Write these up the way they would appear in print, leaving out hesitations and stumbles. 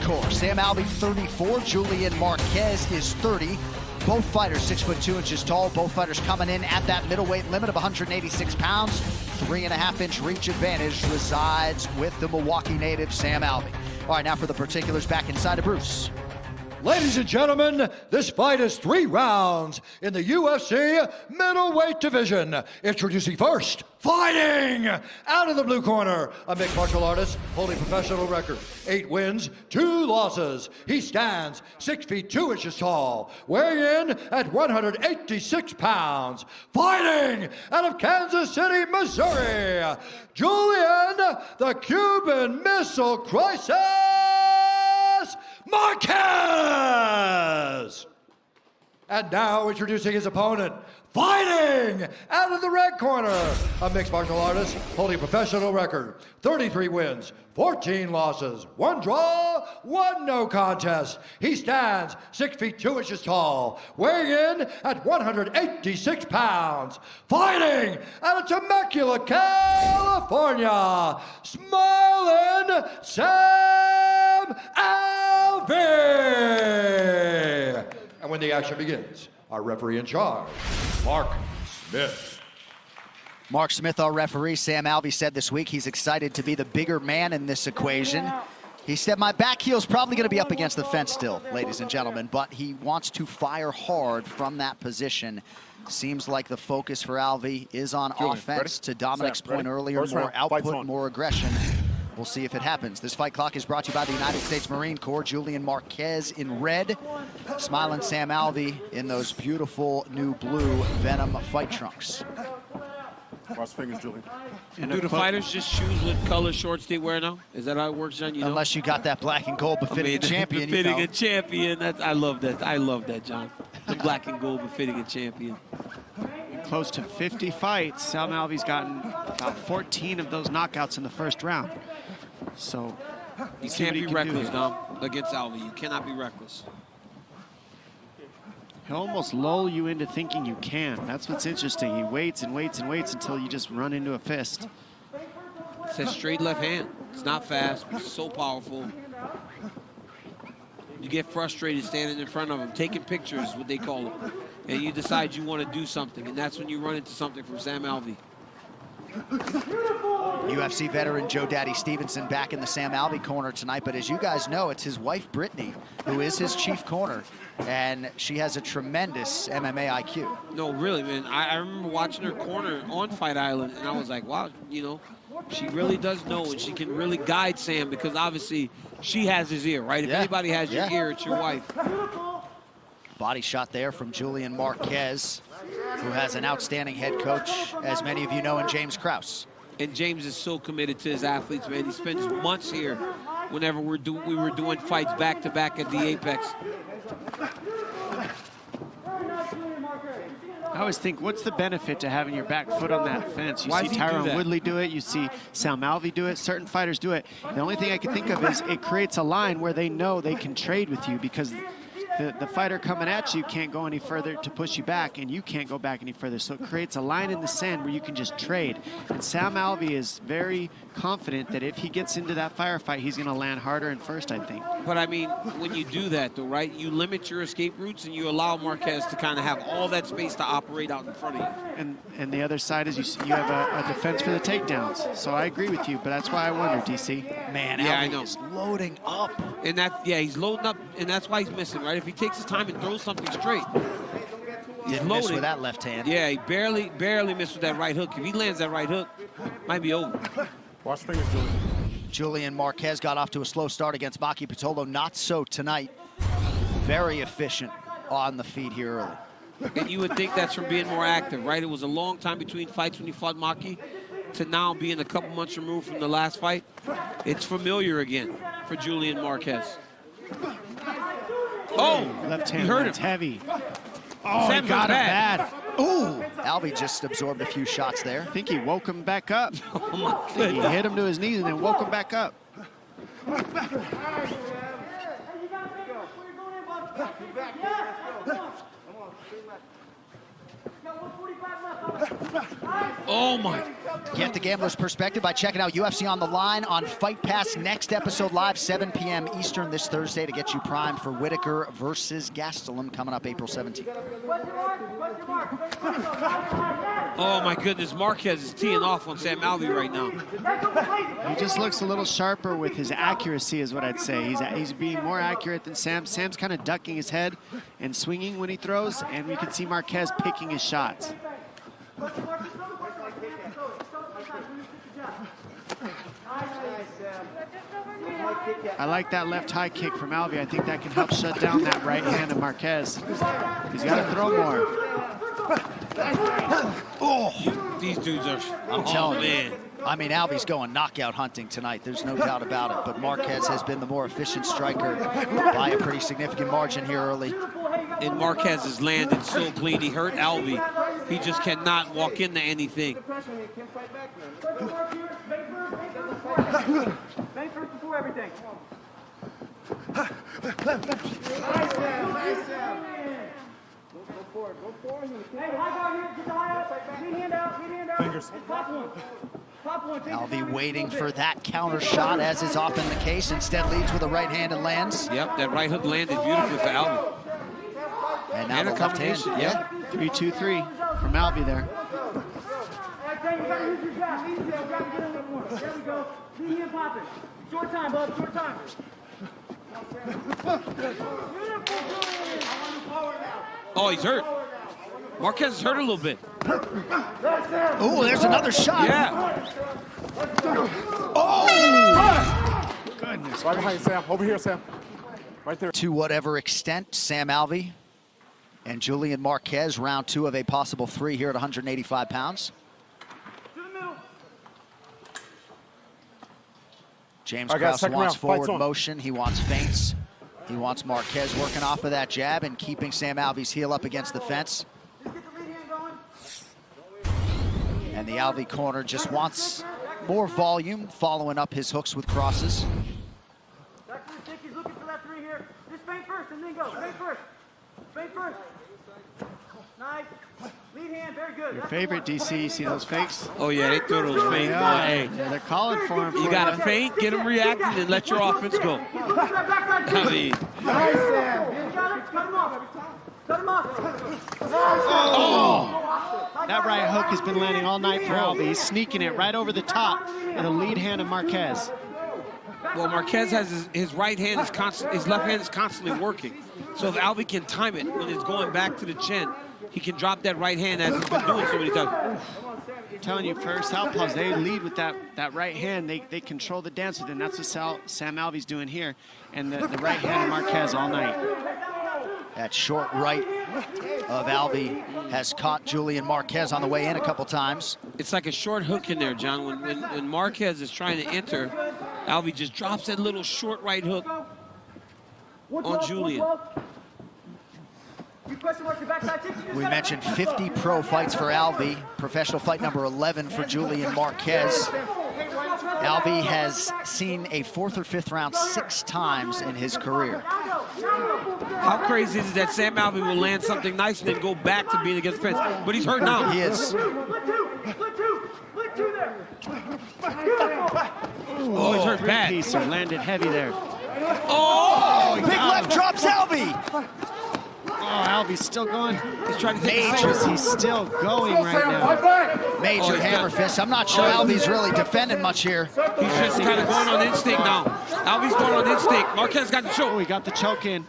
hardcore. Sam Alvey, 34. Julian Marquez is 30. Both fighters 6'2" tall. Both fighters coming in at that middleweight limit of 186 pounds. 3.5-inch reach advantage resides with the Milwaukee native Sam Alvey. All right, now for the particulars, back inside of Bruce. Ladies and gentlemen, this fight is 3 rounds in the UFC middleweight division. Introducing first, fighting out of the blue corner, a mixed martial artist holding professional record. 8 wins, 2 losses. He stands 6 feet 2 inches tall, weighing in at 186 pounds. Fighting out of Kansas City, Missouri, Julian, the Cuban Missile Crisis, Marquez! And now introducing his opponent, fighting out of the red corner, a mixed martial artist holding a professional record. 33 wins, 14 losses, 1 draw, 1 no contest. He stands 6 feet 2 inches tall, weighing in at 186 pounds. Fighting out of Temecula, California, smiling Sam Alvey! And when the action begins, our referee in charge, Mark Smith. Mark Smith, our referee. Sam Alvey said this week he's excited to be the bigger man in this equation. He said, my back heel's probably going to be up against the fence still, ladies and gentlemen, but he wants to fire hard from that position. Seems like the focus for Alvey is on offense. To Dominic's point earlier, more output, more aggression. We'll see if it happens. This fight clock is brought to you by the United States Marine Corps. Julian Marquez in red, smiling Sam Alvey in those beautiful new blue Venom fight trunks. Cross fingers, Julian. And do the fighters just choose what color shorts they wear now? Is that how it works, John? You know? Unless you got that black and gold befitting a champion. Befitting a champion. I love that. I love that, John. The black and gold befitting a champion. Close to 50 fights. Sam Alvey's gotten about 14 of those knockouts in the first round. So you can't be reckless, Dom, against Alvey. You cannot be reckless. He'll almost lull you into thinking you can. That's what's interesting. He waits and waits and waits until you just run into a fist. It's that straight left hand. It's not fast, but it's so powerful. You get frustrated standing in front of him, taking pictures, what they call it, and you decide you want to do something, and that's when you run into something from Sam Alvey. UFC veteran Joe Daddy Stevenson back in the Sam Alvey corner tonight, but as you guys know, it's his wife Brittany who is his chief corner, and she has a tremendous MMA IQ. No, really, man. I remember watching her corner on Fight Island, and I was like, wow, you know, she really does know, and she can really guide Sam, because obviously she has his ear, right? If anybody has your ear, it's your wife. Body shot there from Julian Marquez, who has an outstanding head coach, as many of you know, in James Krause. And James is so committed to his athletes, man. He spends months here whenever we were doing fights back-to-back at the Apex. I always think, what's the benefit to having your back foot on that fence? You see Tyron Woodley do it, you see Sam Alvey do it, certain fighters do it. The only thing I can think of is it creates a line where they know they can trade with you, because the fighter coming at you can't go any further to push you back, and you can't go back any further. So it creates a line in the sand where you can just trade. And Sam Alvey is very confident that if he gets into that firefight, he's going to land harder and first, I think. But, I mean, when you do that, though, right, you limit your escape routes, and you allow Marquez to kind of have all that space to operate out in front of you. And the other side is you have a defense for the takedowns. So I agree with you, but that's why I wonder, DC. Man, Alvey is loading up. And that, he's loading up, and that's why he's missing, right? If he takes his time and throws something straight, Didn't miss with that left hand. Yeah, he barely missed with that right hook. If he lands that right hook, might be over. Watch fingers, Julian. Julian Marquez got off to a slow start against Maki Pitolo. Not so tonight. Very efficient on the feet here early. And you would think that's from being more active, right? It was a long time between fights when he fought Maki to now being a couple months removed from the last fight. It's familiar again for Julian Marquez. Oh, left hand, you heard him. Heavy. Oh, he got him bad. Ooh, Alvey just absorbed a few shots there. I think he woke him back up. Oh my goodness. He hit him to his knees and then woke him back up. Oh my Get the gambler's perspective by checking out UFC On the Line on Fight Pass. Next episode live, 7 p.m. Eastern this Thursday to get you primed for Whitaker versus Gastelum coming up April 17th. Oh, my goodness. Marquez is teeing off on Sam Alvey right now. He just looks a little sharper with his accuracy is what I'd say. He's being more accurate than Sam. Sam's kind of ducking his head and swinging when he throws, and we can see Marquez picking his shots. I like that left high kick from Alvey. I think that can help shut down that right hand of Marquez. He's got to throw more. Oh, these dudes are, I'm telling you. Man. I mean, Alvey's going knockout hunting tonight. There's no doubt about it. But Marquez has been the more efficient striker by a pretty significant margin here early. And Marquez has landed so clean. He hurt Alvey. He just cannot walk into anything. Bank first before everything. Go forward. Hey, high guard here. Get the high up. Lead hand out. Fingers. Top one. Alvey waiting for that counter shot, as is often the case. Instead leads with a right hand and lands. Yep, that right hook landed beautifully for Alvey. And now the left hand. Yep. 3-2-3 from Alvey there. All right, you got to use your jab. Easy, grab and get a little more. There we go. Lead hand popping. Short time, bub. Short time. Oh, he's hurt. Marquez is hurt a little bit. Oh, there's another shot. Yeah. Oh! Goodness. Right behind you, Sam. Over here, Sam. Right there. To whatever extent, Sam Alvey and Julian Marquez, round 2 of a possible 3 here at 185 pounds. James Krause wants forward motion. He wants feints. He wants Marquez working off of that jab and keeping Sam Alvey's heel up against the fence. And the Alvey corner just wants more volume, following up his hooks with crosses. Back to the stick. He's looking for that 3 here. Just feint first and then go. Feint first. Feint first. Nice. Lead hand, very good. Your favorite, DC, you see those fakes? Oh, yeah, they throw those feints. Yeah, Hey, they're calling for him. you got to feint, get him reacting, and let your offense go. I mean, Nice, Sam. Got it. Cut him off. Cut him off. Oh! That right hook has been landing all night for Alvey. He's sneaking it right over the top of the lead hand of Marquez. well, Marquez has his right hand is constant, his left hand is constantly working. So if Alvey can time it when it's going back to the chin, he can drop that right hand as he's been doing so many times. I'm telling you, for southpaws, they lead with that right hand. They control the dance with it, and that's what Sam Alvey's doing here. And the right hand of Marquez all night. That short right of Alvey has caught Julian Marquez on the way in a couple times. It's like a short hook in there, John. When Marquez is trying to enter, Alvey just drops that little short right hook on Julian. We mentioned 50 pro fights for Alvey, professional fight number 11 for Julian Marquez. Alvey has seen a 4th or 5th round 6 times in his career. How crazy is it that Sam Alvey will land something nice and then go back to being against the fence? But he's hurt now. He is. Oh, he's hurt bad. Piecer landed heavy there. Oh! Big left drops Alvey. Oh, Alvey's still going. He's trying to take Major, he's still going right now. Major hammer fist. I'm not sure Alvey's really defending much here. He's just kind of going on instinct now. Alvey's going on instinct. Marquez got the choke. Oh, he got the choke in.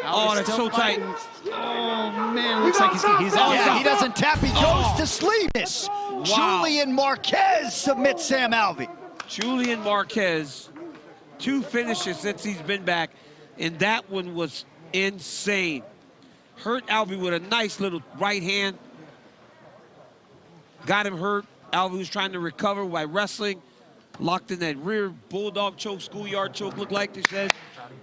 Oh, that's so tight. Oh, man, looks like he's out. Yeah, he doesn't tap, he goes to sleep. Wow. Julian Marquez submits Sam Alvey. Julian Marquez, 2 finishes since he's been back, and that one was insane. Hurt Alvey with a nice little right hand. Got him hurt. Alvey was trying to recover by wrestling. Locked in that rear bulldog choke, schoolyard choke, looked like they said,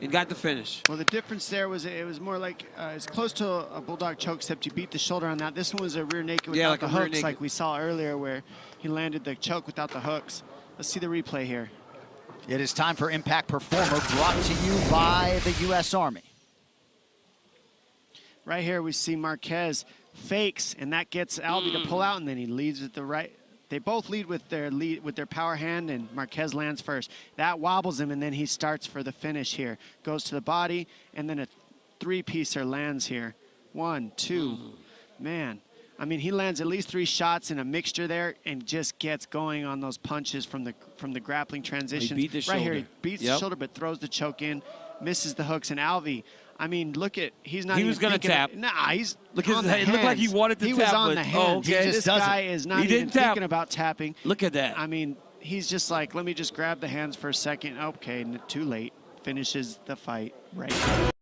and got the finish. Well, the difference there was it was more like it's close to a bulldog choke, except you beat the shoulder on that. This one was a rear naked without like the a rear hooks, naked. like we saw earlier, where he landed the choke without the hooks. Let's see the replay here. It is time for Impact Performer, brought to you by the U.S. Army. Right here we see Marquez fakes, and that gets Alvey to pull out, and then he leads with the right They both lead with their power hand, and Marquez lands first. That wobbles him, and then he starts for the finish here. Goes to the body, and then a three-piecer lands here. 1, 2, man. I mean, he lands at least 3 shots in a mixture there and just gets going on those punches from the grappling transitions. He beat the shoulder. Here, he beats the shoulder, but throws the choke in, misses the hooks. And Alvey, I mean, look at, he's not even was going to tap. Nah, he's look on the hands. It looked like he wanted to tap. He was on the hands. Okay. This guy is not even thinking about tapping. Look at that. I mean, he's just like, let me just grab the hands for a second. Okay, too late. Finishes the fight right now.